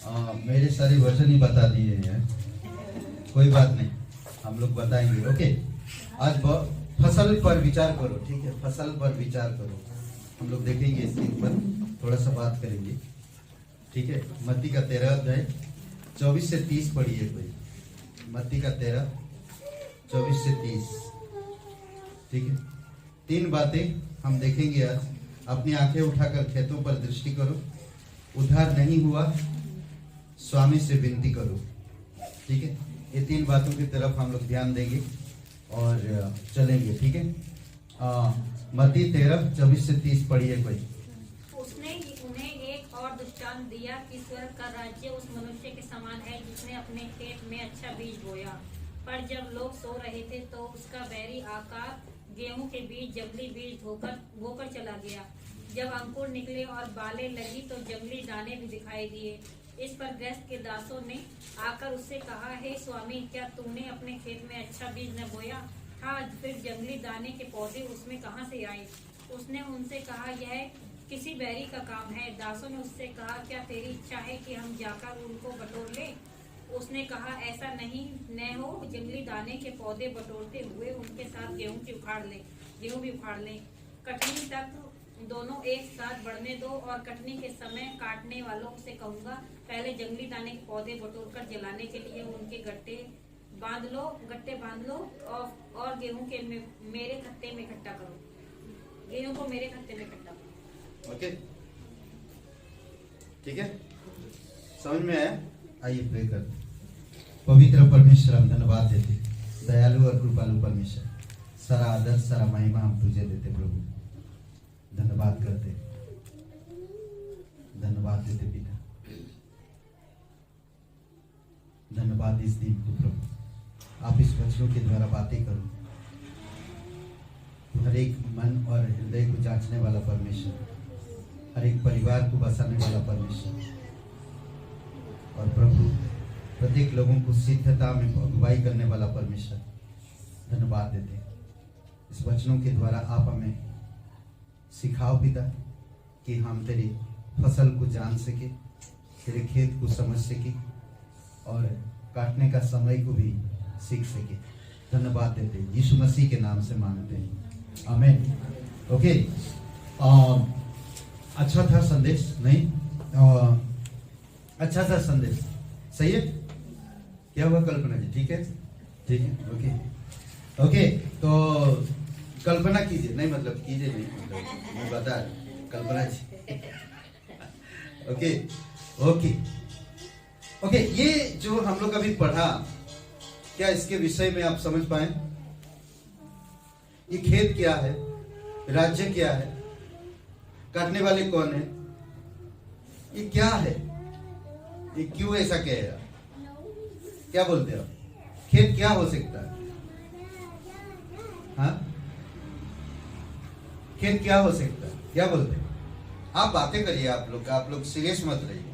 मेरे सारे वचन ही बता दिए हैं, कोई बात नहीं, हम लोग बताएंगे। ओके, आज फसल पर विचार करो, ठीक है, फसल पर विचार करो। हम लोग देखेंगे इसके ऊपर थोड़ा सा बात करेंगे, ठीक है। मत्ती का 13 अध्याय 24 से 30 पढ़िए कोई। मत्ती का 13 24 से 30, ठीक है। 3 बातें हम देखेंगे आज। अपनी आंखें उठाकर खेतों पर दृष्टि करो, उधार नहीं हुआ स्वामी से विनती करो, ठीक है। ये 3 बातों की तरफ हम लोग ध्यान देंगे और चलेंगे, ठीक है। मत्ती 13 24 से 30 पढ़िए कोई। उसने उन्हें एक और दृष्टांत दिया कि स्वर्ग का राज्य उस मनुष्य के समान है जिसने अपने खेत में अच्छा बीज बोया। पर जब लोग सो रहे थे तो उसका बैरी आकर गेहूं के बीज जंगली बीज बोकर चला गया। जब अंकुर निकले और बालें लगी तो जंगली दाने भी दिखाई दिए। इस पर गृहस्थ के दासों ने आकर उससे कहा, हे स्वामी, क्या तूने अपने खेत में अच्छा बीज न बोया था? फिर जंगली दाने के पौधे उसमें कहाँ से आए? उसने उनसे कहा, यह किसी बैरी का काम है। दासों ने उससे कहा, क्या तेरी इच्छा है कि हम जाकर उनको बटोर लें? उसने कहा, ऐसा नहीं न हो, जंगली दाने के पौधे बटोरते हुए उनके साथ गेहूं भी उखाड़ लें। कटनी तक दोनों एक साथ बढ़ने दो और कटनी के समय काटने वालों से कहूंगा, पहले जंगली दाने के पौधे बटोरकर जलाने के लिए उनके गट्टे बांध लो और गेहूं के मेरे खत्ते में इकट्ठा करो। गेहूं को मेरे खत्ते में इकट्ठा करो। ओके, ठीक है, समझ में आया? आइए प्रे करते। पवित्र परमेश्वर, हम धन्यवाद देते, दयालु और कृपालु परमेश्वर, सारा आदर सारा महिमा हम तुझे देते प्रभु। धन्यवाद करते, धन्यवाद देते पिता, धन्यवाद इस दिन को प्रभु। आप इस वचनों के द्वारा बातें करो, हर एक मन और हृदय को जांचने वाला परमेश्वर, हर एक परिवार को बसाने वाला परमेश्वर, और प्रभु प्रत्येक लोगों को सिद्धता में अगुवाई करने वाला परमेश्वर, धन्यवाद देते। इस वचनों के द्वारा आप हमें सिखाओ पिता कि हम तेरी फसल को जान सके, तेरे खेत को समझ सके और काटने का समय को भी सीख सके। धन्यवाद देते, यीशु मसीह के नाम से मांगते हैं, आमीन। ओके, अच्छा था संदेश, नहीं अच्छा था संदेश, सही है? क्या हुआ कल्पना जी? ठीक है, ठीक है, ओके ओके। तो कल्पना कीजिए, नहीं मतलब कीजिए नहीं, मतलब मैं बता कल्पना जी। ओके ओके ओके, ये जो हम लोग अभी पढ़ा, क्या इसके विषय में आप समझ पाए? ये खेत क्या है, राज्य क्या है, काटने वाले कौन है, ये क्या है, ये क्यों ऐसा कहेगा? क्या बोलते हो? खेत क्या हो सकता है? हाँ, खेत क्या हो सकता है? क्या बोलते हैं? आप बातें करिए, आप लोग सीरियस मत रहिए।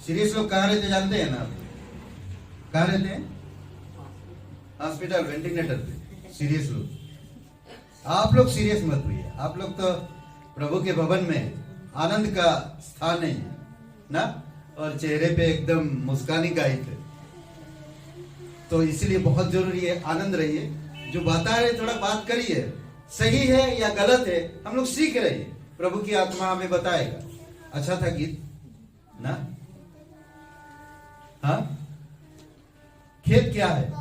सीरियस लोग कहाँ रहते जानते हैं ना? आप कहाँ रहते हैं? हॉस्पिटल, वेंटिलेटर पे सीरियस लोग। आप लोग सीरियस मत हुइए, आप लोग तो प्रभु के भवन में आनंद का स्थान है ना, और चेहरे पे एकदम मुस्कान ही गायब है। तो इसलिए बहुत जरूरी है, आनंद रहिए। जो बता रहे थोड़ा बात करिए, सही है या गलत है, हम लोग सीख रहे हैं, प्रभु की आत्मा हमें बताएगा। अच्छा था गीत ना? हाँ, खेत क्या है?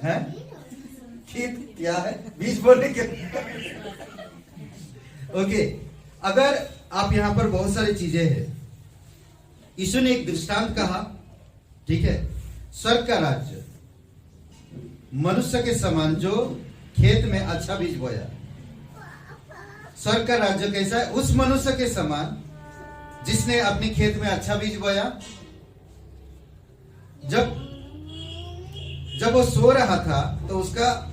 हैं? खेत क्या है? बीज बोलने के ओके, अगर आप यहां पर बहुत सारी चीजें हैं। यीशु ने एक दृष्टांत कहा, ठीक है, स्वर्ग का राज्य मनुष्य के समान जो खेत में अच्छा बीज बोया। स्वर्ग का राज्य कैसा है? उस मनुष्य के समान जिसने अपने खेत में अच्छा बीज बोया। जब वो सो रहा था तो उसका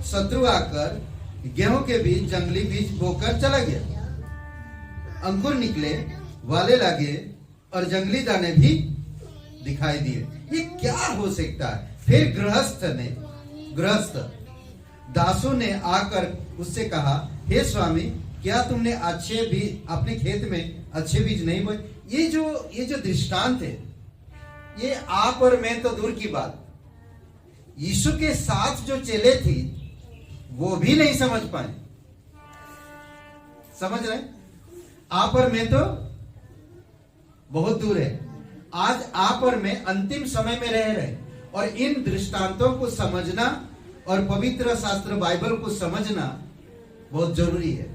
शत्रु आकर गेहूं के बीज जंगली बीज बोकर चला गया। अंकुर निकले, वाले लगे और जंगली दाने भी दिखाई दिए। ये क्या हो सकता है? फिर गृहस्थ दासों ने आकर उससे कहा, हे स्वामी, क्या तुमने अच्छे बीज अपने खेत में अच्छे बीज नहीं बोए? ये जो दृष्टांत है, ये आप और मैं तो दूर की बात, यीशु के साथ जो चेले थे वो भी नहीं समझ पाए। समझ रहे? आप और मैं तो बहुत दूर है। आज आप और मैं अंतिम समय में रह रहे हैं और इन दृष्टांतों को समझना और पवित्र शास्त्र बाइबल को समझना बहुत जरूरी है।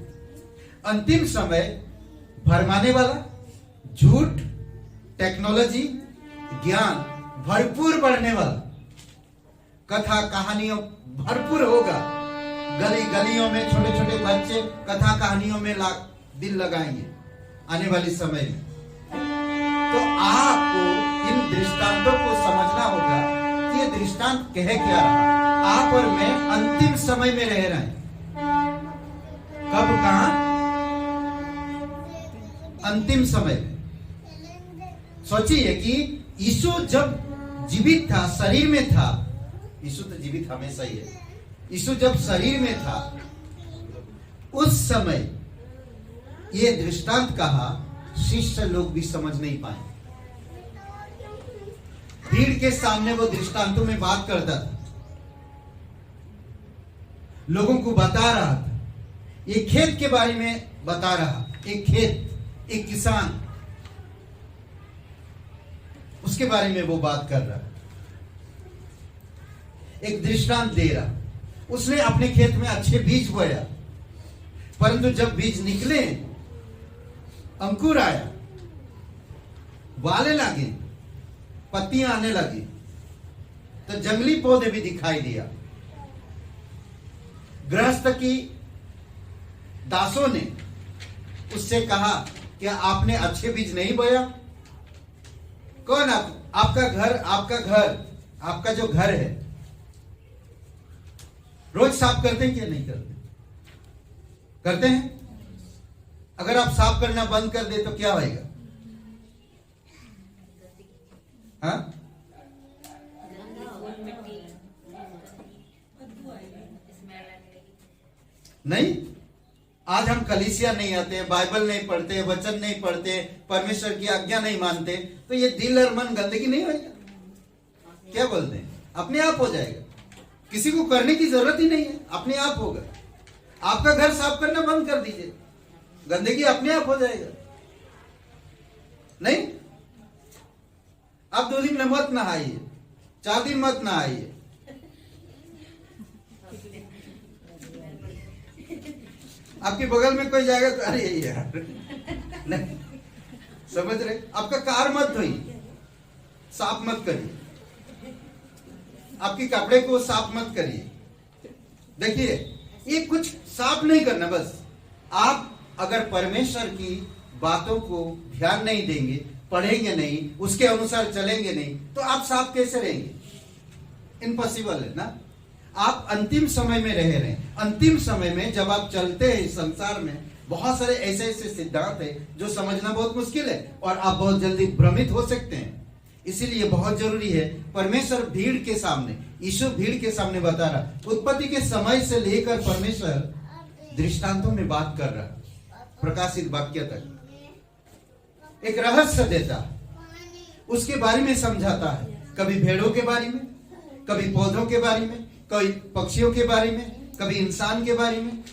अंतिम समय भरमाने वाला, झूठ, टेक्नोलॉजी, ज्ञान भरपूर बढ़ने वाला, कथा कहानियों भरपूर होगा। गली गलियों में छोटे छोटे बच्चे कथा कहानियों में दिल लगाएंगे आने वाली समय में। तो आपको इन दृष्टांतों को समझना होगा कि ये दृष्टांत कह क्या रहा। आप और मैं अंतिम समय में रह रहे हैं। कब, कहां? अंतिम समय में। सोचिए कि यीशु जब जीवित था, शरीर में था, यीशु तो जीवित हमेशा ही है, यीशु जब शरीर में था उस समय ये दृष्टांत कहा, शिष्य लोग भी समझ नहीं पाए। भीड़ के सामने वो दृष्टांतों में बात करता था, लोगों को बता रहा था। ये खेत के बारे में बता रहा, एक खेत, एक किसान, उसके बारे में वो बात कर रहा, एक दृष्टांत दे रहा। उसने अपने खेत में अच्छे बीज बोया, परंतु जब बीज निकले, अंकुर आया, बाले लगे, पत्तियां आने लगी, तो जंगली पौधे भी दिखाई दिया। गृहस्थ की दासों ने उससे कहा, क्या आपने अच्छे बीज नहीं बोया? कौन आपका घर, आपका जो घर है रोज साफ करते हैं क्या? नहीं करते? करते हैं? अगर आप साफ करना बंद कर दे तो क्या होगा? हाँ? नहीं, आज हम कलीसिया नहीं आते, बाइबल नहीं पढ़ते, वचन नहीं पढ़ते, परमेश्वर की आज्ञा नहीं मानते, तो ये दिल और मन गंदगी नहीं होगा? क्या बोलते हैं? अपने आप हो जाएगा, किसी को करने की जरूरत ही नहीं है, अपने आप होगा। आपका घर साफ करना बंद कर दीजिए, गंदगी अपने आप हो जाएगा। नहीं, आप 2 दिन में मत नहाइए, 4 दिन मत नहाइए, आपके बगल में कोई जाएगा तो अरे यार नहीं, समझ रहे? आपका कार मत धोइए, साफ मत करिए, आपके कपड़े को साफ मत करिए। देखिए, ये कुछ साफ नहीं करना, बस आप अगर परमेश्वर की बातों को ध्यान नहीं देंगे, पढ़ेंगे नहीं, उसके अनुसार चलेंगे नहीं, तो आप साफ कैसे रहेंगे? इम्पॉसिबल है ना। आप अंतिम समय में रह रहे हैं। अंतिम समय में जब आप चलते हैं इस संसार में, बहुत सारे ऐसे ऐसे सिद्धांत है जो समझना बहुत मुश्किल है और आप बहुत जल्दी भ्रमित हो सकते हैं। इसीलिए बहुत जरूरी है, परमेश्वर भीड़ के सामने, यीशु भीड़ के सामने बता रहा, उत्पत्ति के समय से लेकर परमेश्वर दृष्टांतों में बात कर रहा, प्रकाशित वाक्य तक एक रहस्य देता, उसके बारे में समझाता है। कभी भेड़ों के बारे में, कभी पौधों के बारे में, कभी पक्षियों के बारे में, कभी इंसान के बारे में,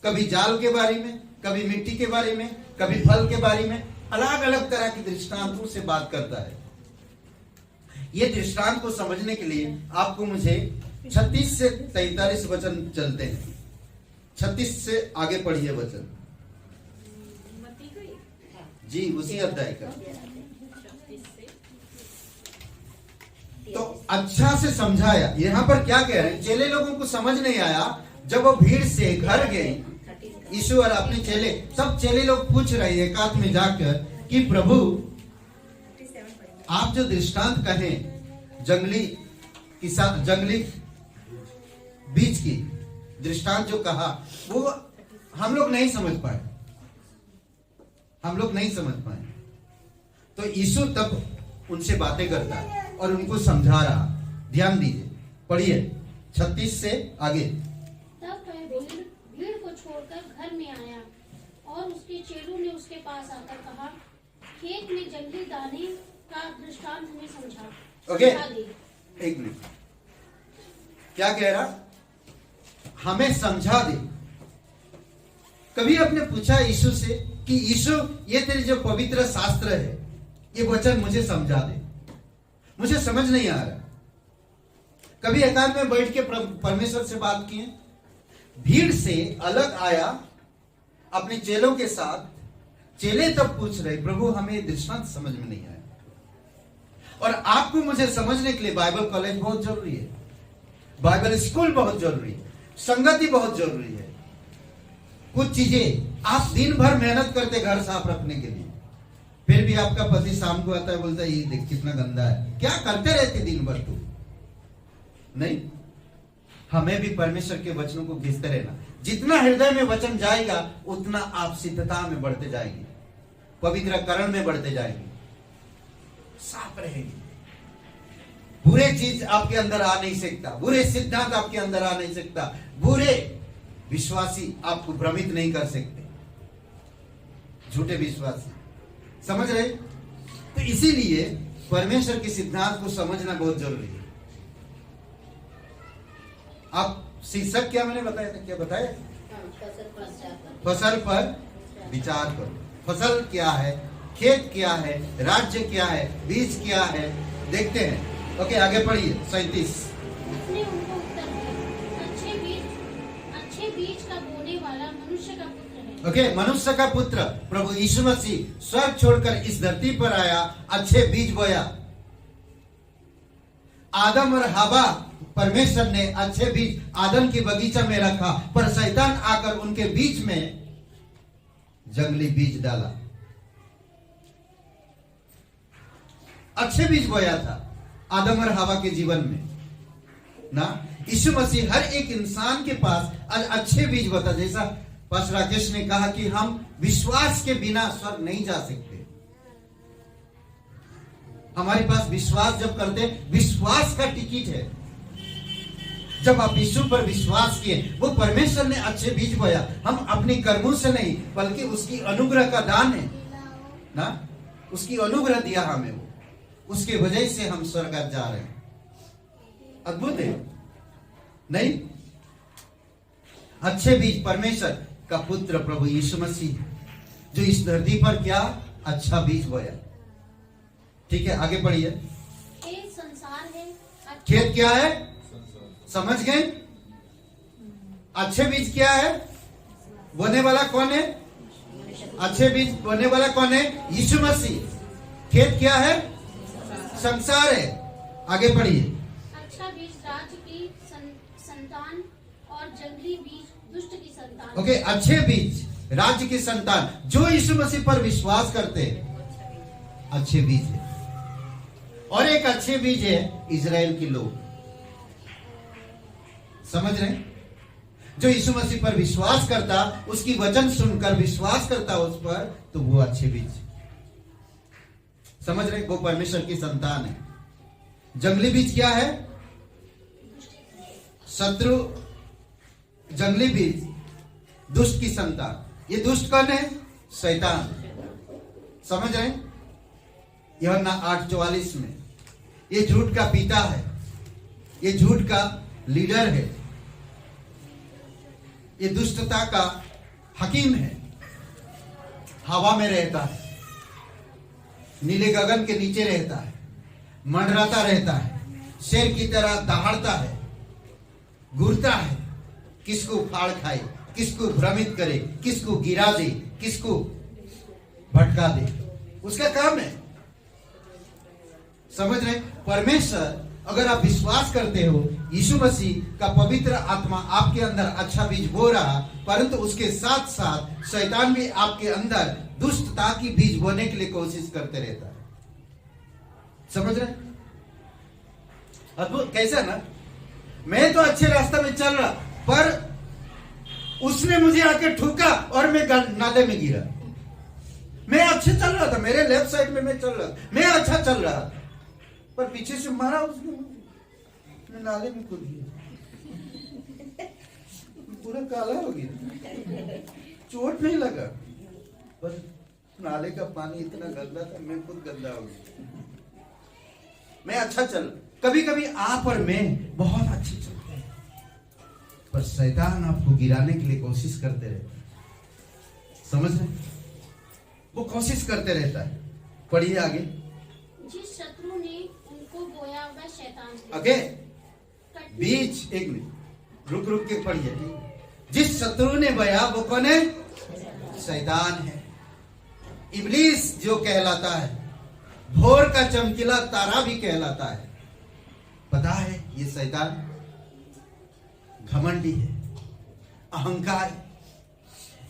कभी जाल के बारे में, कभी मिट्टी के बारे में, कभी फल के बारे में, अलग अलग तरह की दृष्टांतों से बात करता है। ये दृष्टांत को समझने के लिए आपको मुझे 36 से 43 वचन चलते हैं। 36 से आगे पढ़िए वचन जी, उसी अध्याय का। तो अच्छा से समझाया। यहाँ पर क्या कह रहे हैं? चेले लोगों को समझ नहीं आया। जब वो भीड़ से घर गए, यीशु और अपने चेले, सब चेले लोग पूछ रहे हैं एकांत में जाकर कि प्रभु, आप जो दृष्टांत कहें जंगली बीज की दृष्टांत जो कहा, वो हम लोग नहीं समझ पाए, हम लोग नहीं समझ पाए। तो यीशु तब उनसे बातें करता है और उनको समझा रहा। ध्यान दीजिए, पढ़िए 36 से आगे। तब वह भीड़ को छोड़कर घर में आया और उसके चेलों ने उसके पास आकर कहा, खेत में जंगली दाने का दृष्टांत हमें ओके, समझा दे। एक मिनट, क्या कह रहा? हमें समझा दे। कभी आपने पूछा यीशु से कि यीशु, ये तेरे जो पवित्र शास्त्र है, ये वचन मुझे समझा दे, मुझे समझ नहीं आ रहा। कभी एकांत में बैठ के परमेश्वर से बात किए? भीड़ से अलग आया अपने चेलों के साथ, चेले तब पूछ रहे, प्रभु हमें दृष्टांत समझ में नहीं आया। और आपको मुझे समझने के लिए बाइबल कॉलेज बहुत जरूरी है, बाइबल स्कूल बहुत जरूरी है, संगति बहुत जरूरी है। कुछ चीजें आप दिन भर मेहनत करते घर साफ रखने के लिए, फिर भी आपका पति शाम को आता है, बोलता है ये देख कितना गंदा है, क्या करते रहते दिन भर तू? नहीं, हमें भी परमेश्वर के वचनों को घिसते रहना। जितना हृदय में वचन जाएगा उतना आप सिद्धता में बढ़ते जाएंगे, पवित्रकरण में बढ़ते जाएंगे, साफ रहेंगे। बुरे चीज आपके अंदर आ नहीं सकता, बुरे सिद्धांत आपके अंदर आ नहीं सकता, बुरे विश्वासी आपको भ्रमित नहीं कर सकते, झूठे विश्वासी। समझ रहे? तो इसीलिए परमेश्वर के सिद्धांत को समझना बहुत जरूरी है। आप शीर्षक क्या मैंने बताया था, क्या बताया? फसल पर विचार करो। फसल क्या है, खेत क्या है, राज्य क्या है, बीज क्या है, देखते हैं। ओके, आगे पढ़िए। 37। उसने उनको उत्तर दिया, अच्छे बीज का बोने वाला मनुष्य का पुत्र है। ओके, मनुष्य का पुत्र प्रभु यीशु मसीह स्वर्ग छोड़कर इस धरती पर आया, अच्छे बीज बोया। आदम और हवा, परमेश्वर ने अच्छे बीज आदम की बगीचा में रखा, पर शैतान आकर उनके बीच में जंगली बीज डाला। अच्छे बीज बोया था आदम और हवा के जीवन में ना। यीशु मसीह हर एक इंसान के पास आज अच्छे बीज बता, जैसा पास्टर राकेश ने कहा कि हम विश्वास के बिना स्वर्ग नहीं जा सकते। हमारे पास विश्वास जब करते, विश्वास का टिकट है। जब आप यीशु पर विश्वास किए, वो परमेश्वर ने अच्छे बीज बोया। हम अपने कर्मों से नहीं, बल्कि उसकी अनुग्रह का दान है ना, उसकी अनुग्रह दिया हमें, वो उसके वजह से हम स्वर्ग जा रहे हैं। अद्भुत है नहीं? अच्छे बीज परमेश्वर का पुत्र प्रभु यीशु मसीह, जो इस धरती पर क्या अच्छा बीज बोया। ठीक है, आगे पढ़िए। खेत संसार है। खेत क्या है? समझ गए? अच्छे बीज क्या है? बोने वाला कौन है? अच्छे बीज बोने वाला कौन है? यीशु मसीह। खेत क्या है? संसार है। आगे पढ़िए। अच्छा बीज राज्य की संतान और जंगली बीज दुष्ट की संतान। ओके, अच्छे बीज राज्य की संतान, जो यीशु मसीह पर विश्वास करते हैं, अच्छे बीज है। और एक अच्छे बीज है इजराइल के लोग। समझ रहे? जो यीशु मसीह पर विश्वास करता, उसकी वचन सुनकर विश्वास करता उस पर, तो वो अच्छे बीज। समझ रहे? वो परमेश्वर की संतान है। जंगली बीज क्या है? शत्रु। जंगली बीज दुष्ट की संतान। ये दुष्ट कौन है? शैतान। समझ रहे? यूहन्ना 8:44 में, ये झूठ का पिता है, ये झूठ का लीडर है, ये दुष्टता का हकीम है। हवा में रहता है, नीले गगन के नीचे रहता है, मंडराता रहता है, शेर की तरह दहाड़ता है, घूरता है, किसको फाड़ खाए, किसको भ्रमित करे, किसको गिरा दे, किसको भटका दे, उसका काम है। समझ रहे? परमेश्वर, अगर आप विश्वास करते हो, यीशु मसीह का पवित्र आत्मा आपके अंदर अच्छा बीज बो रहा, परंतु उसके साथ साथ शैतान भी आपके अंदर दुष्टता की बीज बोने के लिए कोशिश करते रहता है। समझ रहे? अद्भुत कैसा ना? मैं तो अच्छे रास्ते में चल रहा, पर उसने मुझे आके ठुका और मैं नाले में गिरा। मैं अच्छे चल रहा था, मेरे लेफ्ट साइड में मैं चल रहा, मैं अच्छा चल रहा, पर पीछे से मारा उसने, मैं नाले में कूद गया, पूरा काला हो गया। चोट नहीं लगा, पर नाले का पानी इतना गंदा था, मैं खुद गंदा हो गया। मैं अच्छा चल, कभी कभी आप और मैं बहुत अच्छे चलते हैं, पर शैतान आपको गिराने के लिए कोशिश करते रहता है। समझ रहे? वो कोशिश करते रहता है। पढ़िए आगे। जिस शत्रु ने उनको बोया वह शैतान है। ओके, बीच एक मिनट रुक रुक के पढ़िए। जिस शत्रु ने बोया वो कौन है? शैतान है। इब्लीस जो कहलाता है, भोर का चमकीला तारा भी कहलाता है। पता है ये शैतान घमंडी है, अहंकार,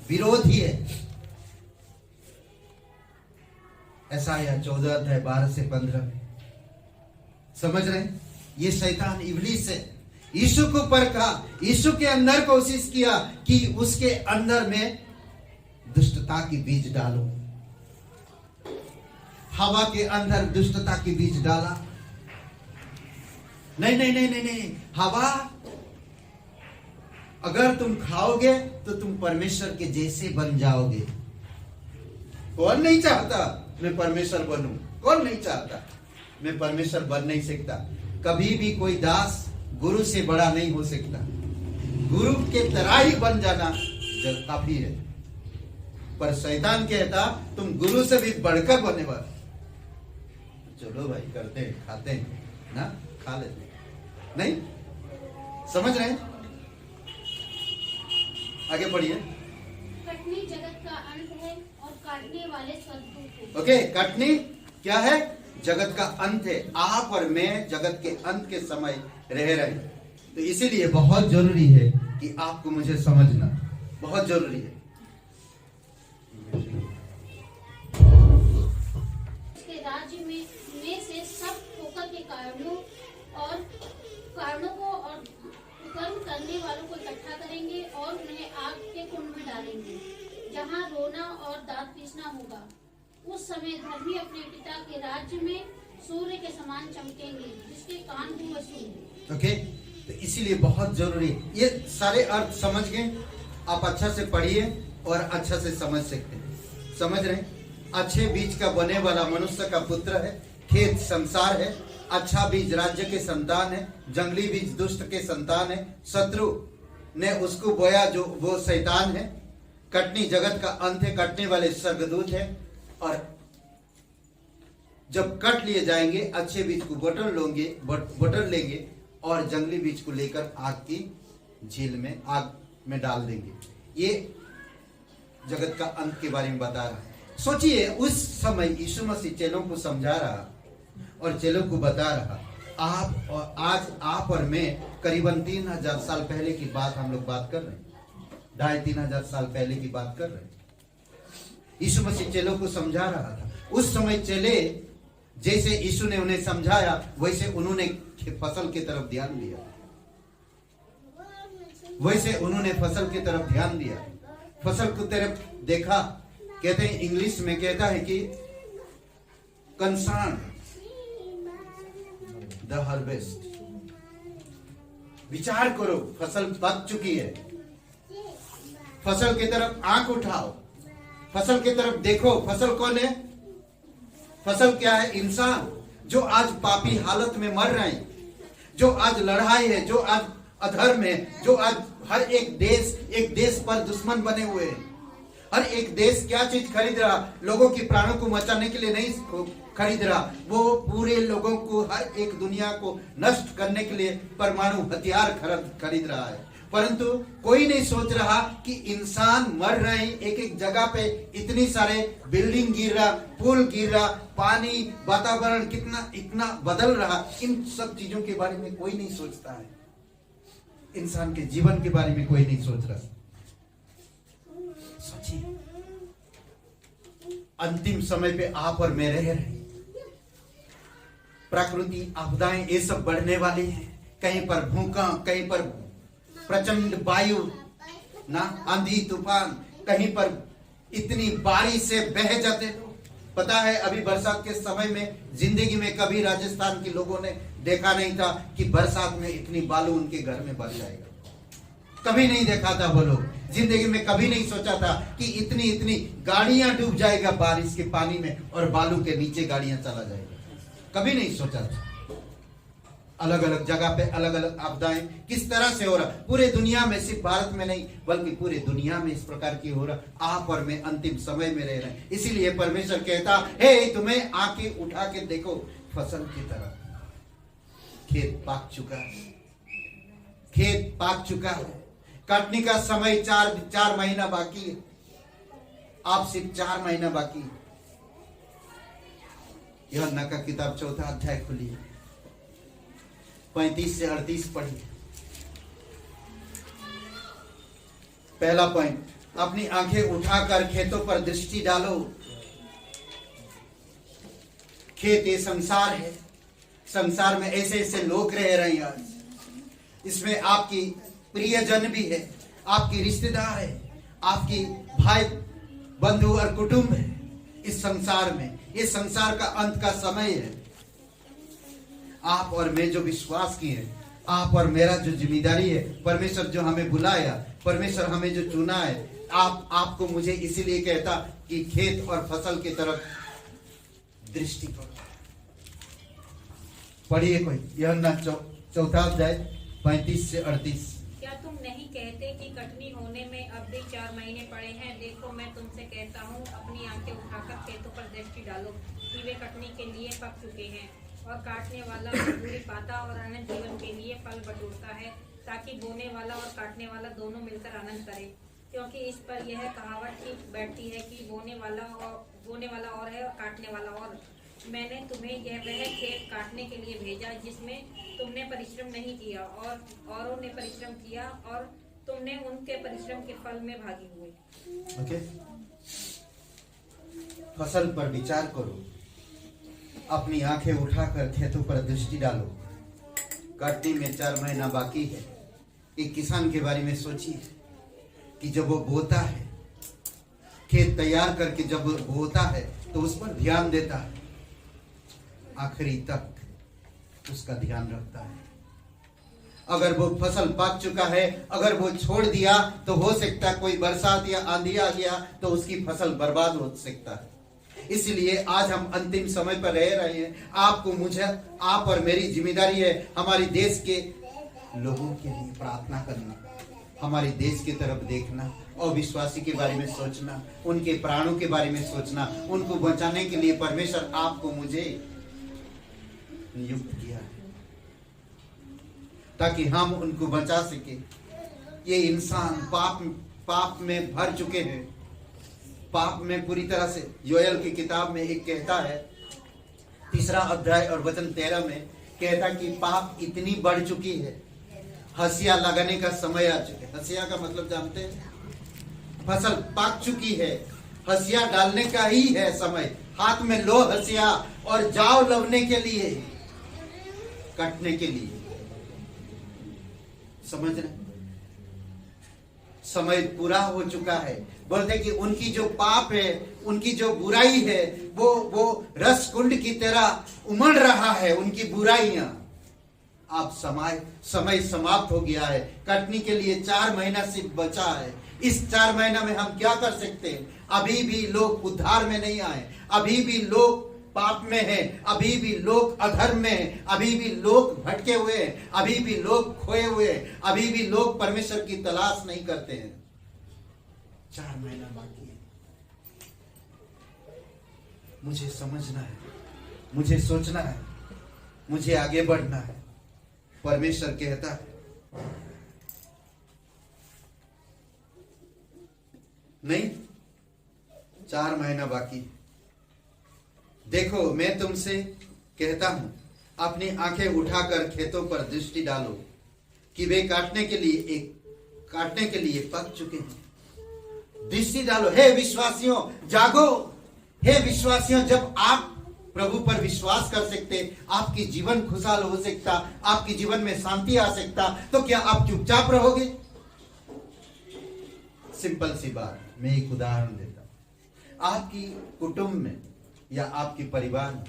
विरोधी है। यशायाह 14:12-15 में समझ रहे हैं? ये शैतान इब्लीस है। यीशु को परखा, यीशु के अंदर कोशिश किया कि उसके अंदर में दुष्टता की बीज डालूं। हवा के अंदर दुष्टता की बीज डाला। नहीं नहीं नहीं नहीं नहीं, हवा अगर तुम खाओगे तो तुम परमेश्वर के जैसे बन जाओगे। कौन नहीं चाहता मैं परमेश्वर बनूं? कौन नहीं चाहता? मैं परमेश्वर बन नहीं सकता। कभी भी कोई दास गुरु से बड़ा नहीं हो सकता। गुरु के तरह ही बन जाना जब काफी है। पर शैतान कहता तुम गुरु से भी बढ़कर बने वाले। चलो भाई, करते हैं, खाते हैं ना, खा लेते हैं। नहीं समझ रहे हैं? आगे बढ़िए। कटनी जगत का अंत है और काटने वाले स्वर्गदूत हैं। ओके, कटनी क्या है? जगत का अंत है। आप और मैं जगत के अंत के समय रह रहे हैं। तो इसीलिए बहुत जरूरी है कि आपको मुझे समझना बहुत जरूरी है। इसके राज्य में से सब ठोकर के कारणों को और कर्म करने वालों को इकट्ठा करेंगे और उन्हें आग के कुंड में डालेंगे, जहां रोना और दांत पीसना होगा। उस समय धर्मी अपने पिता के राज्य में सूर्य के समान चमकेंगे, जिसके कान भी वह सुने। ओके, तो इसीलिए बहुत जरूरी, ये सारे अर्थ समझ गए आप? अच्छा से पढ़िए और अच्छा से समझ सकते हैं। समझ रहे? अच्छे बीज का बने वाला मनुष्य का पुत्र है। खेत संसार है। अच्छा बीज राज्य के संतान है। जंगली बीज दुष्ट के संतान है। शत्रु ने उसको बोया जो वो शैतान है। कटनी जगत का अंत है। कटने वाले स्वर्गदूत है। और जब कट लिए जाएंगे अच्छे बीज को बटोर लेंगे और जंगली बीज को लेकर आग की झील में, आग में डाल देंगे। ये जगत का अंत के बारे में बता रहा है। सोचिए, उस समय यीशु मसीह चेलों को समझा रहा और चेलों को बता रहा। आप और आज आप और मैं करीबन 3000 साल पहले की बात हम लोग बात कर रहे हैं। 2500-3000 साल पहले की बात कर रहे हैं। यीशु मसीह चेलों को समझा रहा था। उस समय चेले जैसे यीशु ने उन्हें समझाया वैसे उन्होंने फसल की तरफ ध्यान दिया। वैसे उन्होंने फसल की तरफ ध्यान दिया। फसल की तरफ देखा। कहते हैं, इंग्लिश में कहता है कि कंसर्न द हार्वेस्ट। विचार करो, फसल पक चुकी है। फसल की तरफ आंख उठाओ, फसल की तरफ देखो। फसल कौन है? फसल क्या है? इंसान, जो आज पापी हालत में मर रहे हैं, जो आज लड़ाई है, जो आज अधर्म है, जो आज हर एक देश पर दुश्मन बने हुए हैं। हर एक देश क्या चीज खरीद रहा? लोगों की प्राणों को बचाने के लिए नहीं खरीद रहा, वो पूरे लोगों को, हर एक दुनिया को नष्ट करने के लिए परमाणु हथियार खरीद रहा है। परंतु कोई नहीं सोच रहा कि इंसान मर रहे हैं। एक एक जगह पे इतनी सारे बिल्डिंग गिर रहा, पुल गिर रहा, पानी, वातावरण कितना इतना बदल रहा। इन सब चीजों के बारे में कोई नहीं सोचता है। इंसान के जीवन के बारे में कोई नहीं सोच रहा। सोचिए, अंतिम समय पे आप और मैं रह रहे हैं। प्रकृति आपदाएं ये सब बढ़ने वाली हैं। कहीं पर भूकंप, कहीं पर प्रचंड वायु ना, आंधी तूफान, कहीं पर इतनी बारिश से बह जाते लोग। पता है, अभी बरसात के समय में जिंदगी में कभी राजस्थान के लोगों ने देखा नहीं था कि बरसात में इतनी बालू उनके घर में भर जाएगा। कभी नहीं देखा था वो लोग। जिंदगी में कभी नहीं सोचा था कि इतनी इतनी गाड़ियां डूब जाएगा बारिश के पानी में और बालू के नीचे गाड़ियां चला जाएगा। कभी नहीं सोचा था। अलग अलग जगह पे अलग अलग आपदाएं किस तरह से हो रहा, पूरे दुनिया में, सिर्फ भारत में नहीं बल्कि पूरे दुनिया में इस प्रकार की हो रहा। आप और मैं अंतिम समय में रह रहे हैं। इसीलिए परमेश्वर कहता हे तुम्हें आंखें उठा के देखो फसल की तरह। खेत पाक चुका है, खेत पाक चुका है, काटने का समय 4 महीना बाकी है। आप सिर्फ 4 महीना बाकी है। यूहन्ना का किताब 4 अध्याय खुली 35 से 38 पढ़िए। पहला पॉइंट, अपनी आंखें उठाकर खेतों पर दृष्टि डालो। खेत ये संसार है। संसार में ऐसे ऐसे लोग रह रहे हैं आज। इसमें आपकी प्रियजन भी है, आपकी रिश्तेदार है, आपकी भाई बंधु और कुटुंब है। इस संसार में, ये संसार का अंत का समय है। आप और मैं जो विश्वास किए, आप और मेरा जो जिम्मेदारी है, परमेश्वर जो हमें बुलाया, परमेश्वर हमें जो चुना है, आपको मुझे इसीलिए कहता कि खेत और फसल की तरफ दृष्टि करो। पढ़िए कोई यूहन्ना 4 अध्याय 35 से 38। क्या तुम नहीं कहते कि कटनी होने में अब भी 4 महीने पड़े हैं? देखो मैं तुमसे कहता हूँ, अपनी आंखें उठाकर खेतों पर दृष्टि डालो कि वे कटनी के लिए पक चुके हैं और काटने वाला मजदूरी पाता और अनंत जीवन के लिए फल बटोरता है, ताकि बोने वाला और काटने वाला दोनों मिलकर आनंद करे। क्योंकि इस पर यह कहावत ठीक बैठती है कि बोने वाला और है और काटने वाला और। मैंने तुम्हें यह वह खेत काटने के लिए भेजा जिसमें तुमने परिश्रम नहीं किया और औरों ने परिश्रम किया, और तुमने उनके परिश्रम के फल में भागी हुए। ओके, फसल पर विचार करो, अपनी आंखें उठाकर खेतों पर दृष्टि डालो। काटने में 4 महीना बाकी है। एक किसान के बारे में सोचिए कि जब वो बोता है, खेत तैयार करके जब वो बोता है तो उस पर ध्यान देता है, आखिरी तक उसका ध्यान रखता है। अगर वो फसल पक चुका है, अगर वो छोड़ दिया तो हो सकता है कोई बरसात या आंधी आ गया तो उसकी फसल बर्बाद हो सकता है। इसलिए आज हम अंतिम समय पर रह रहे हैं। आपको, मुझे, आप और मेरी जिम्मेदारी है हमारे देश के लोगों के लिए प्रार्थना करना, हमारे देश की तरफ देखना और विश्वासी के बारे में सोचना, उनके प्राणों के बारे में सोचना। उनको बचाने के लिए परमेश्वर आपको मुझे नियुक्त किया है ताकि हम उनको बचा सके। ये इंसान पाप में भर चुके हैं, पाप में पूरी तरह से। योएल की किताब में एक कहता है 3 अध्याय और वचन 13 में कहता कि पाप इतनी बढ़ चुकी है, हंसिया लगाने का समय आ चुका है। हंसिया का मतलब जानते हैं? फसल पक चुकी है, हंसिया डालने का ही है समय। हाथ में लो हंसिया और जाओ लवने के लिए, काटने के लिए। समझ रहे? समय पूरा हो चुका है। बोलते कि उनकी जो पाप है, उनकी जो बुराई है, वो रस कुंड की तरह उमड़ रहा है, उनकी बुराइयां। अब समय समाप्त हो गया है। कटनी के लिए 4 महीना सिर्फ बचा है। इस 4 महीना में हम क्या कर सकते हैं? अभी भी लोग उद्धार में नहीं आए, अभी भी लोग पाप में है, अभी भी लोग अधर्म में है, अभी भी लोग भटके हुए हैं, अभी भी लोग खोए हुए हैं, अभी भी लोग परमेश्वर की तलाश नहीं करते हैं। 4 महीना बाकी है। मुझे समझना है, मुझे सोचना है, मुझे आगे बढ़ना है। परमेश्वर कहता है नहीं, 4 महीना बाकी। देखो मैं तुमसे कहता हूं, अपनी आंखें उठाकर खेतों पर दृष्टि डालो कि वे काटने के लिए पक चुके हैं। दृष्टि डालो। हे विश्वासियों, जागो। हे विश्वासियों, जब आप प्रभु पर विश्वास कर सकते, आपकी जीवन खुशहाल हो सकता, आपके जीवन में शांति आ सकता, तो क्या आप चुपचाप रहोगे? सिंपल सी बात, मैं एक उदाहरण देता हूं। आपकी कुटुंब में या आपके परिवार में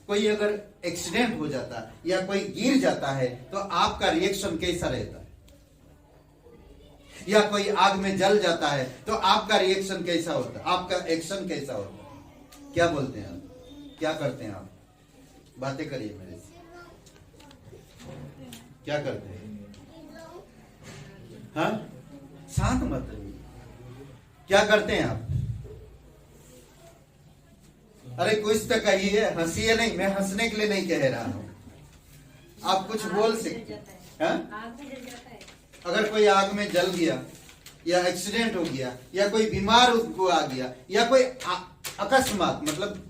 कोई अगर एक्सीडेंट हो जाता या कोई गिर जाता है तो आपका रिएक्शन कैसा रहता है? या कोई आग में जल जाता है तो आपका रिएक्शन कैसा होता है, आपका एक्शन कैसा होता है, क्या बोलते हैं आप, क्या करते हैं आप? बातें करिए मेरे से, क्या करते हैं? हाँ, शांत मत रहिए, क्या करते हैं आप? अरे कुछ तो कहिए, हंसिए नहीं, मैं हंसने के लिए नहीं कह रहा हूं, आप कुछ बोल सकते हैं। आग में जल जाता है। अगर कोई आग में जल गया या एक्सीडेंट हो गया या कोई बीमार उसको आ गया या कोई अकस्मात मतलब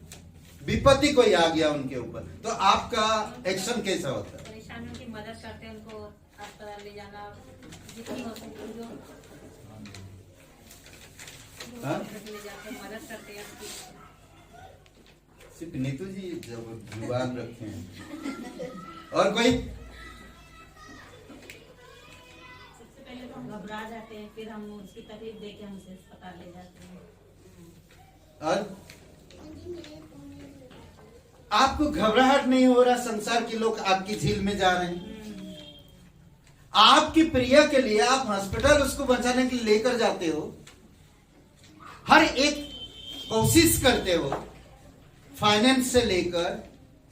विपत्ति कोई आ गया उनके ऊपर, तो आपका एक्शन कैसा होता है? परेशानियों की मदद करते हैं, उनको अस्पताल ले जाना जितनी हो सके जो हाँ? ले जाते हैं, मदद करते हैं उसकी। सिर्फ नीतू जी जब जुबान रखे हैं। और कोई? सबसे पहले तो हम घबरा जाते हैं, फिर हम उसकी तकलीफ देख के हम उसे अस्पताल ले जाते हैं। और आपको घबराहट नहीं हो रहा संसार के लोग आपकी झील में जा रहे हैं? आपकी प्रिय के लिए आप हॉस्पिटल उसको बचाने के लिए लेकर जाते हो, हर एक कोशिश करते हो, फाइनेंस से लेकर,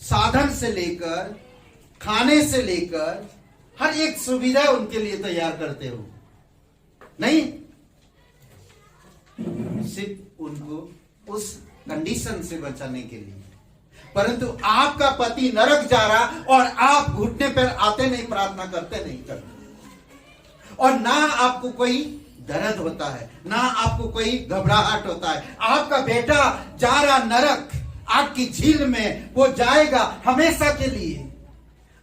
साधन से लेकर, खाने से लेकर हर एक सुविधा उनके लिए तैयार करते हो, नहीं? सिर्फ उनको उस कंडीशन से बचाने के लिए। परंतु आपका पति नरक जा रहा और आप घुटने पर आते नहीं, प्रार्थना करते नहीं करते, और ना आपको कोई दर्द होता है, ना आपको कोई घबराहट होता है। आपका बेटा जा रहा नरक, आग की झील में वो जाएगा हमेशा के लिए।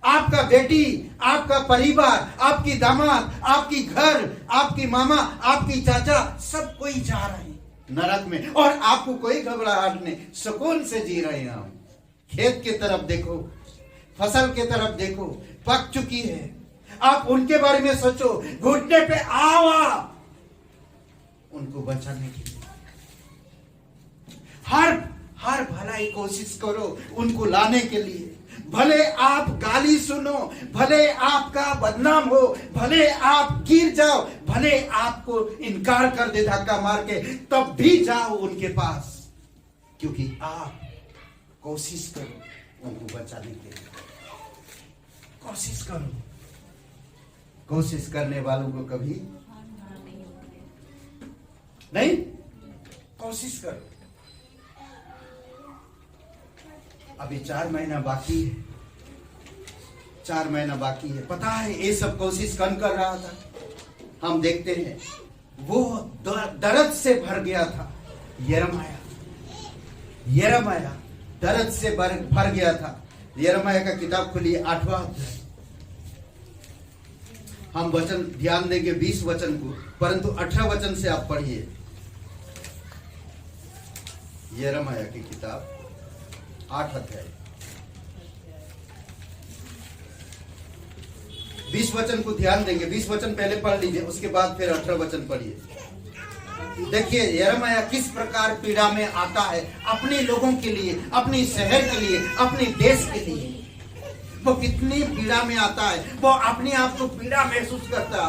आपका बेटी, आपका परिवार, आपकी दामाद, आपकी घर, आपकी मामा, आपकी चाचा, सब कोई जा रहे हैं नरक में, और आपको कोई घबराहट नहीं, सुकून से जी रहे हैं। हम खेत की तरफ देखो, फसल की तरफ देखो, पक चुकी है, आप उनके बारे में सोचो, घुटने पे आओ आप उनको बचाने के लिए। हर भलाई कोशिश करो उनको लाने के लिए। भले आप गाली सुनो, भले आपका बदनाम हो, भले आप गिर जाओ, भले आपको इनकार कर दे धक्का मार के, तब भी जाओ उनके पास, क्योंकि आप कोशिश करो उनको बचाने के लिए। कोशिश करो। कोशिश करने वालों को कभी नहीं, कोशिश करो। अभी 4 महीना बाकी है, 4 महीना बाकी है। पता है ये सब कोशिश कौन कर रहा था? हम देखते हैं वो दर्द से भर गया था। यिर्मयाह दर्द से भर गया था। यिर्मयाह का किताब खोलिए, 8वां अध्याय। हम वचन ध्यान देंगे 20 वचन को, परंतु 18 वचन से आप पढ़िए। यिर्मयाह की किताब 8 अध्याय 20 वचन को ध्यान देंगे। 20 वचन पहले पढ़ लीजिए, उसके बाद फिर 18 वचन पढ़िए। देखिए यिर्मयाह किस प्रकार पीड़ा में आता है, अपने लोगों के लिए, अपने शहर के लिए, अपने देश के लिए। वो कितनी पीड़ा में आता है, वो अपने आप को पीड़ा महसूस करता।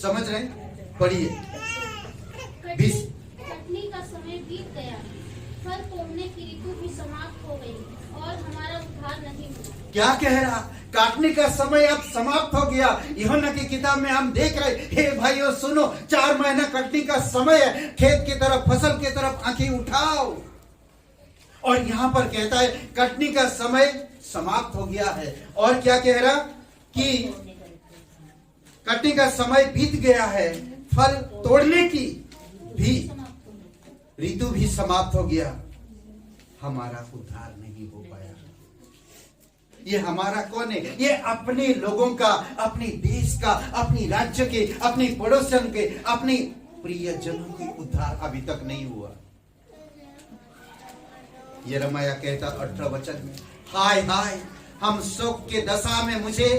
समझ रहे? पढ़िए। कटनी का समय बीत गया, फल तोड़ने की ऋतु भी समाप्त हो गई और हमारा उद्धार नहीं हुआ। क्या कह रहा? काटने का समय अब समाप्त हो गया। यूहन्ना की किताब में हम देख रहे, हे भाइयों सुनो, 4 महीना कटने का समय है। खेत की तरफ, फसल की तरफ आंखें उठाओ। और यहां पर कहता है कटनी का समय समाप्त हो गया है। और क्या कह रहा कि कटनी का समय बीत गया है, फल तोड़ने की भी ऋतु भी समाप्त हो गया, हमारा उद्धार नहीं हो पाया। ये हमारा कौन है? ये अपने लोगों का, अपने देश का, अपनी राज्य के, अपने पड़ोसन के, अपने प्रियजनों के उद्धार अभी तक नहीं हुआ। यिर्मयाह कहता 18 वचन में, हाय हाय, हम शोक के दशा में, मुझे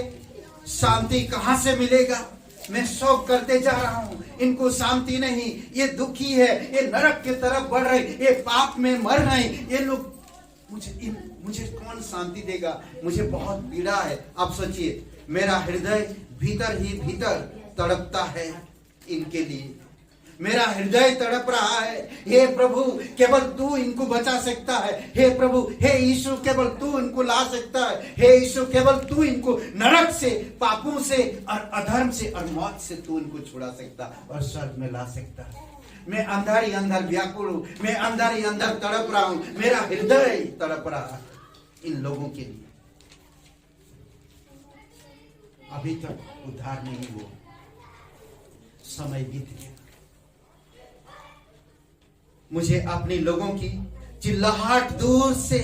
शांति कहां से मिलेगा? मैं शोक करते जा रहा हूं, इनको शांति नहीं, ये दुखी है, ये नरक की तरफ बढ़ रहे, ये पाप में मर रहे, ये लोग, मुझे कौन शांति देगा? मुझे बहुत पीड़ा है। आप सोचिए, मेरा हृदय भीतर ही भीतर तड़पता है, इनके लिए। मेरा हृदय तड़प रहा है, हे प्रभु केवल तू इनको बचा सकता है। हे प्रभु, हे यीशु केवल तू इनको ला सकता है। हे यीशु केवल तू इनको नरक से, पापों से और अधर्म से और मौत से तू इनको छुड़ा सकता और स्वर्ग में ला सकता है। मैं अंदर ही अंदर व्याकुल हूं, मैं अंदर ही अंदर तड़प रहा हूं, मेरा हृदय तड़प रहा है इन लोगों के लिए। अभी तक उद्धार नहीं हुआ, समय बीत गया। मुझे अपने लोगों की चिल्लाहट दूर से,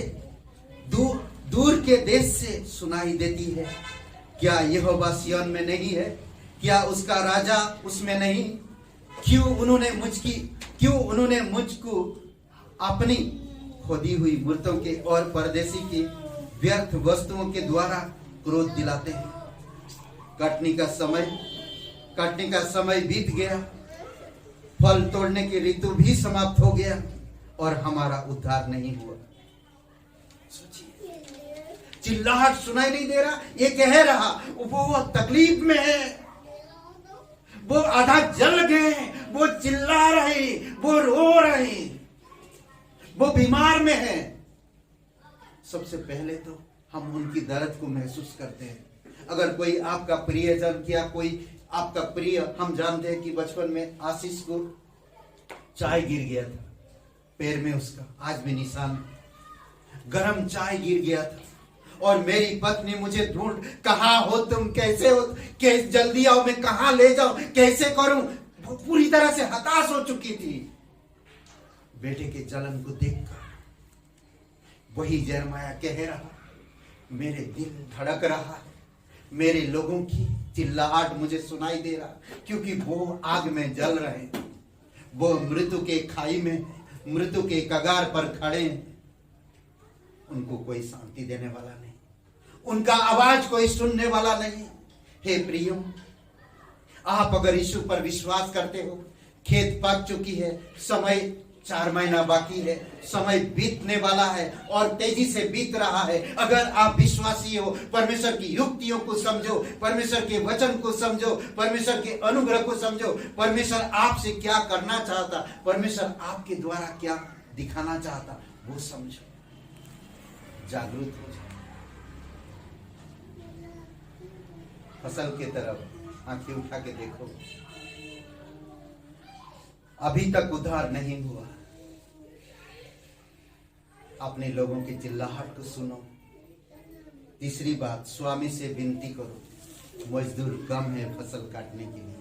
दूर के देश से सुनाई देती है। क्या यहोवा सिय्योन में नहीं है? क्या उसका राजा उसमें नहीं? क्यों उन्होंने मुझको अपनी खोदी हुई मूर्तों के और परदेशी के व्यर्थ वस्तुओं के द्वारा क्रोध दिलाते हैं। कटनी का समय बीत गया, फल तोड़ने की ऋतु भी समाप्त हो गया और हमारा उद्धार नहीं हुआ। सोचिए, चिल्लाहट सुनाई नहीं दे रहा। ये कह रहा वो तकलीफ में है, वो आधा जल गए, वो चिल्ला रहे, वो रो रहे, वो बीमार में है। सबसे पहले तो हम उनकी दर्द को महसूस करते हैं। अगर कोई आपका प्रियजन, क्या कोई आपका प्रिय, हम जानते हैं कि बचपन में आशीष को चाय गिर गया था पैर में, उसका आज भी निशान, गरम चाय गिर गया था और मेरी पत्नी मुझे ढूंढ, कहाँ हो तुम, कैसे हो, कैसे जल्दी आओ, मैं कहाँ ले जाऊं, कैसे करूं, पूरी तरह से हताश हो चुकी थी बेटे के जलन को देखकर। वही यिर्मयाह कह रहा, मेरे दिल धड़क रहा, मेरे लोगों की चिल्लाहट मुझे सुनाई दे रहा, क्योंकि वो आग में जल रहे, वो मृत्यु के खाई में, मृत्यु के कगार पर खड़े हैं। उनको कोई शांति देने वाला नहीं, उनका आवाज कोई सुनने वाला नहीं। हे प्रियो, आप अगर यीशु पर विश्वास करते हो, खेत पक चुकी है, समय 4 महीना बाकी है, समय बीतने वाला है और तेजी से बीत रहा है। अगर आप विश्वासी हो, परमेश्वर की युक्तियों को समझो, परमेश्वर के वचन को समझो, परमेश्वर के अनुग्रह को समझो, परमेश्वर आपसे क्या करना चाहता, परमेश्वर आपके द्वारा क्या दिखाना चाहता, वो समझो, जागरूक हो जाओ। फसल की तरफ आंखें उठा के देखो, अभी तक उद्धार नहीं हुआ। अपने लोगों की चिल्लाहट को सुनो। तीसरी बात, स्वामी से विनती करो, मजदूर कम है फसल काटने के लिए।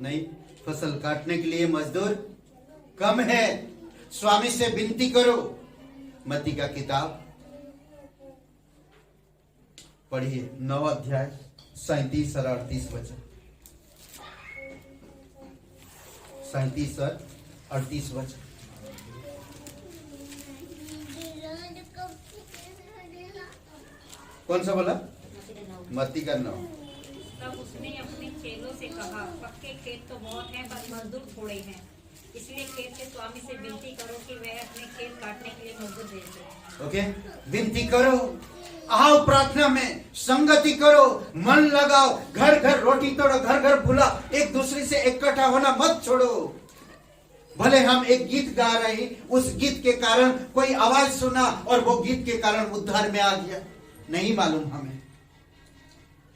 नहीं, फसल काटने के लिए मजदूर कम है, स्वामी से विनती करो। मत्ती का किताब पढ़िए, 9 अध्याय 37 और 38 वचन, 37 और 38 वचन। कौन सा बोला? मत्ती का 9। तब उसने अपने चेलों से कहा, पक्के खेत तो बहुत हैं पर मजदूर थोड़े हैं, इसलिए खेत के स्वामी से विनती करो कि वह अपने खेत काटने के लिए मजदूर भेज दे। ओके, विनती करो, आओ प्रार्थना में संगति करो, मन लगाओ, घर घर रोटी तोड़ो, घर घर बुला, एक दूसरे से इकट्ठा होना मत छोड़ो। भले हम एक गीत गा रहे, उस गीत के कारण कोई आवाज सुना और वो गीत के कारण उद्धार में आ गया, नहीं मालूम हमें,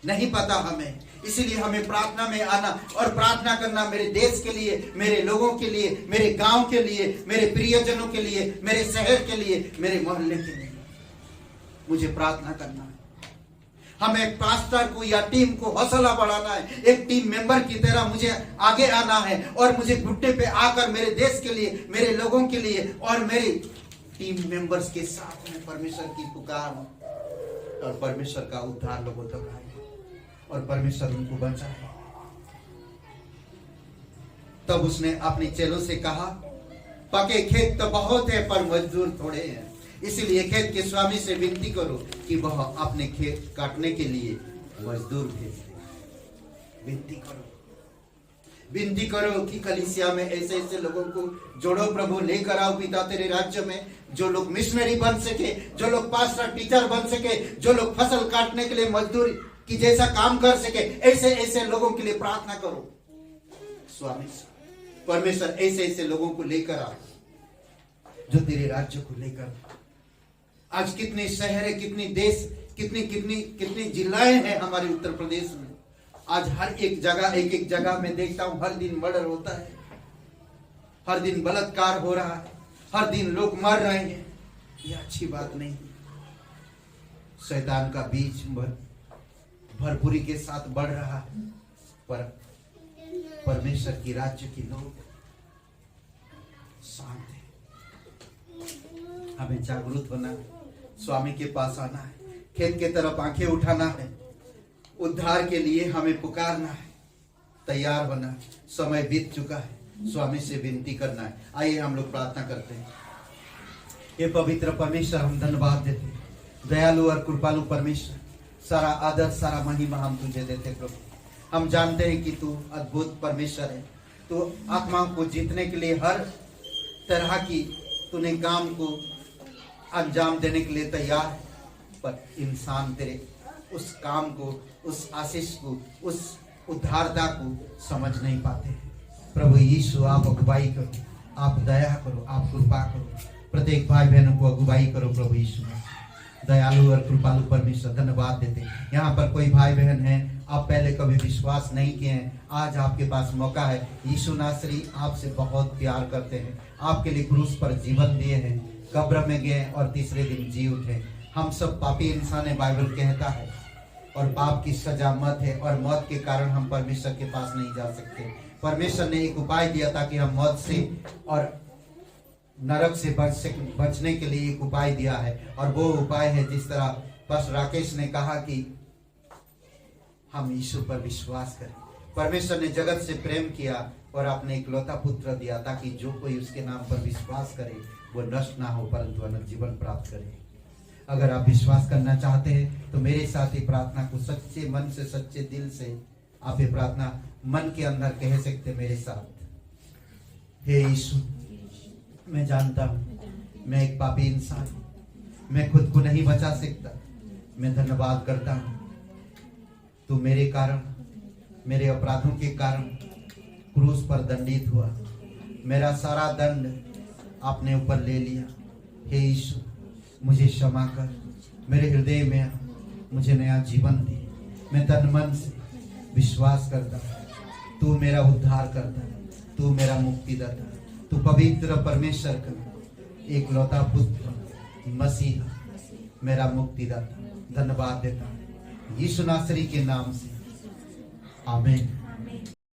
नहीं पता हमें। इसीलिए हमें प्रार्थना में आना और प्रार्थना करना, मेरे देश के लिए, मेरे लोगों के लिए, मेरे गांव के लिए, मेरे प्रियजनों के लिए, मेरे शहर के लिए, मेरे मोहल्ले के लिए मुझे प्रार्थना करना है। हमें पास्टर को या टीम को हौसला बढ़ाना है, एक टीम मेंबर की तरह मुझे आगे आना है और मुझे घुटने पे आकर मेरे देश के लिए, मेरे लोगों के लिए और मेरे टीम मेंबर्स के साथ में परमेश्वर की पुकार और परमेश्वर का उद्धार लोगों तक आए और परमेश्वर उनको बचाए। तब उसने अपने चेलों से कहा, पके खेत तो बहुत है पर मजदूर थोड़े हैं, इसलिए खेत के स्वामी से विनती करो कि वह अपने खेत काटने के लिए मजदूर भेज दे। विनती करो कि कलीसिया में ऐसे ऐसे लोगों को जोड़ो प्रभु, लेकर आओ पिता तेरे राज्य में, जो लोग मिशनरी बन सके, जो लोग पास्टर टीचर बन सके, जो लोग फसल काटने के लिए मजदूर कि जैसा काम कर सके ऐसे ऐसे लोगों के लिए प्रार्थना करो। स्वामी परमेश्वर ऐसे ऐसे लोगों को लेकर आ जो तेरे राज्य को लेकर। आज कितने शहर है, कितने देश, कितनी कितनी कितनी जिलाएं हैं हमारे उत्तर प्रदेश में। आज हर एक जगह, एक एक जगह में देखता हूं हर दिन मर्डर होता है, हर दिन बलात्कार हो रहा है, हर दिन लोग मर रहे हैं। ये अच्छी बात नहीं। शैतान का बीज भरपूरी के साथ बढ़ रहा है, पर परमेश्वर की राज्य की लोग शांत है। हमें जागरूक होना, स्वामी के पास आना है, खेत के तरफ आंखें उठाना है, उद्धार के लिए हमें पुकारना है, तैयार होना। समय बीत चुका है, स्वामी से विनती करना है। आइए हम लोग प्रार्थना करते हैं। ये पवित्र परमेश्वर, हम धन्यवाद देते हैं। दयालु और कृपालु परमेश्वर, सारा आदर सारा महिमा हम तुझे देते प्रभु। हम जानते हैं कि तू अद्भुत परमेश्वर है। तू आत्माओं को जीतने के लिए हर तरह की तूने काम को अंजाम देने के लिए तैयार है, पर इंसान तेरे उस काम को, उस आशीष को, उस उद्धारता को समझ नहीं पाते। प्रभु यीशु, आप अगुवाई करो, आप दया करो, आप कृपा करो, प्रत्येक भाई बहनों को अगुवाई करो। प्रभु यीशु दयालु और कृपालु परमेश्वर, धन्यवाद देते। यहाँ पर कोई भाई बहन है, आप पहले कभी विश्वास नहीं किए हैं, आज आपके पास मौका है। यीशु नासरी आपसे बहुत प्यार करते हैं, आपके लिए क्रूस पर जीवन दिए हैं, कब्र में गए और तीसरे दिन जी उठे। हम सब पापी इंसान है, बाइबल कहता है, और पाप की सजा मौत है, और मौत के कारण हम परमेश्वर के पास नहीं जा सकते। परमेश्वर ने एक उपाय दिया ताकि हम मौत से और नरक से बचने के लिए एक उपाय दिया है, और वो उपाय है जिस तरह पास्टर राकेश ने कहा कि हम यीशु पर विश्वास करें। परमेश्वर ने जगत से प्रेम किया और अपने इकलौता पुत्र दिया ताकि जो कोई उसके नाम पर विश्वास करे वो नष्ट ना हो परंतु अनंत जीवन प्राप्त करे। अगर आप विश्वास करना चाहते हैं तो मेरे साथ ही प्रार्थना को सच्चे मन से, सच्चे दिल से आप ये प्रार्थना मन के अंदर कह सकते मेरे साथ। हे यीशु, मैं जानता हूँ मैं एक पापी इंसान हूँ, मैं खुद को नहीं बचा सकता। मैं धन्यवाद करता हूँ तू मेरे कारण, मेरे अपराधों के कारण क्रूस पर दंडित हुआ, मेरा सारा दंड आपने ऊपर ले लिया। हे यीशु, मुझे क्षमा कर, मेरे हृदय में आ, मुझे नया जीवन दे। मैं तन मन से विश्वास करता हूँ तू मेरा उद्धार करता, तू मेरा मुक्तिदाता, तू पवित्र परमेश्वर का एक लौता पुत्र मसीहा, मेरा मुक्तिदाता। धन्यवाद देता हूँ यीशु नासरी के नाम से, आमीन।